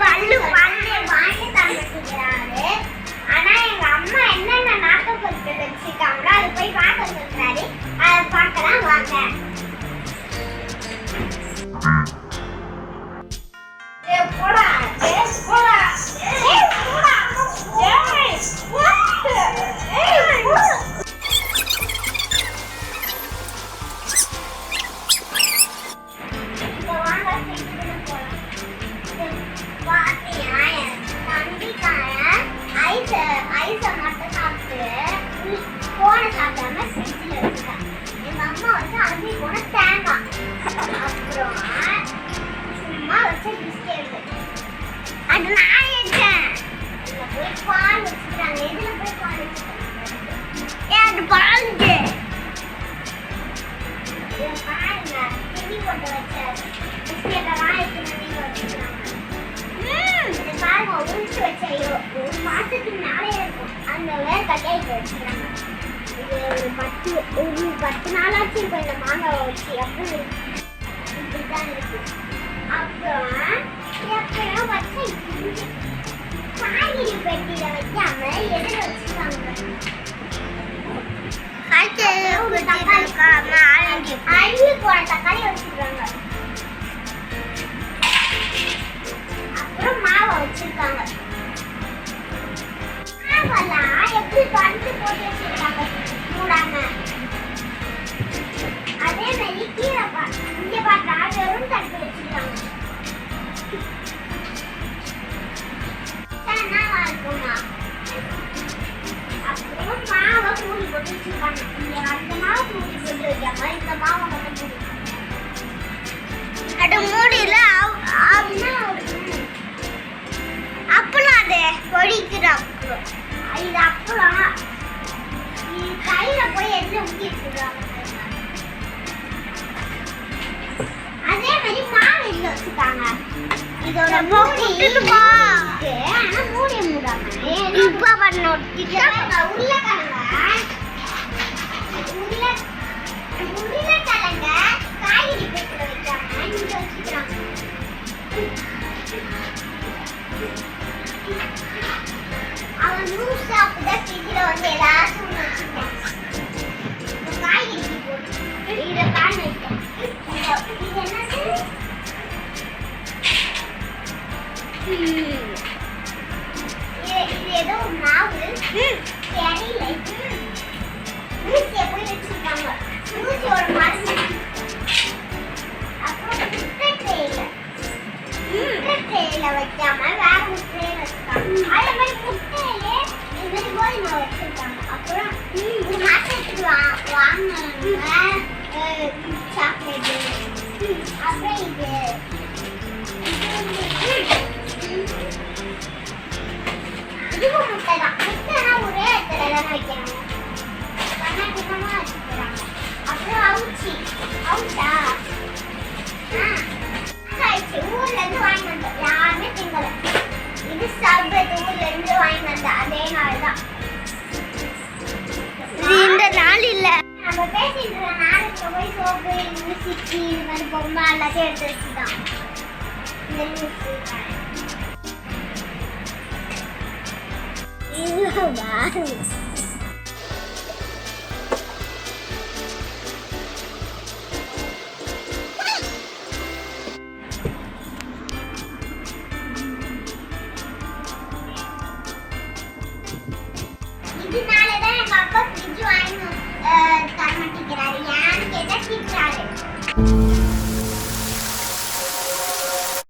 பல்லு பல்லு வாங்கி தந்துக்கிறாரு. ஆனா எங்க அம்மா என்னென்ன நாட்டு பொருட்கள் வச்சிருக்காங்களோ அது போய் பார்க்க சொல்றாரு. அதை பார்க்கலாம் வாங்க. போடா போடா ஒரு மாசத்துக்கு மேலே இருக்கும். அந்த வேர் கட்டையை வச்சுக்கிறாங்க. ஒரு 10 நாளாச்சு இருக்கும் இந்த மாங்காவை வச்சு. அப்புறம் இப்படிதான் இருக்கு. அப்புறம் எப்பயும் வச்சு காய்கறி பெட்டியில வைக்காம எதிர வச்சுருக்காங்க. அழுகி போன தக்காளி வச்சிருக்காங்க. அப்புறம் மாவை வச்சிருக்காங்க. மாவெல்லாம் எப்படி பறித்து போட்டு வச்சிருக்காங்க மூடாம. அதே மாதிரி கீழே இங்க பார்த்தா வெறும் தட்டு வச்சிருக்காங்க. இருக்குமா அப்புறம் மாவை மூடி போட்டு வச்சிருக்காங்க. அந்த மாவை மூடி போட்டு வைக்காம இந்த மாவை மட்டும் அது மூடியில அப்பளம் அது பொடிக்கிறாங்க. இது அப்பளம் கையில போய் எண்ணெய் ஊற்றி வச்சுருக்காங்க. அதே மாதிரி மாவு எண்ணெய் வச்சுட்டாங்க. இதோட மூடி ஆனா மூடிய மூடாம இப்ப பண்ண உருளைக்கிழங்க காய்கறி பெட்டில வைக்காம இங்க வச்சுக்கிறாங்க. அவன் ஜூஸ் சாப்பிட்டா ஃப்ரிட்ஜில் வந்து ஏதாச்சும் ஒன்று வச்சுருக்கான். காய்கறி போட்டு இதை பேன் வைக்கும். இது என்னது? இது ஏதோ மாவு தெரியல. ஊசியை போய் வச்சிருக்காங்க. ஊசியோட மருந்து. அப்புறம் முட்டையில வைக்காம வேற முட்டையில வச்சிருக்காங்க. அதே மாதிரி முட்டையிலே இது மாதிரி கோதுமை வச்சிருக்காங்க. அப்புறம் ஒரு மாசத்துக்கு வாங்கினாங்க சாக்லேட்டு. அப்புறம் இது இதுவும் முட்டை தான். முட்டைனா ஒரே இடத்துல தானே வைக்கிறாங்க. கண்ணாடிக்கமா வச்சுக்கிறாங்க. அப்புறம் அவுச்சா ஊர்ல இருந்து வாங்கி வந்தோம். யாருமே திங்கல. இது சாப்பிட்டு ஊர்ல இருந்து வாங்கி வந்த அதே நாள் தான். இந்த நாள் இல்ல நம்ம பேசிட்டு நாளைக்கு போய் சோப்பு மியூசிக் இது மாதிரி பொம்மை எல்லாத்தையும் எடுத்து வச்சுதான் இந்த நியூஸ். இது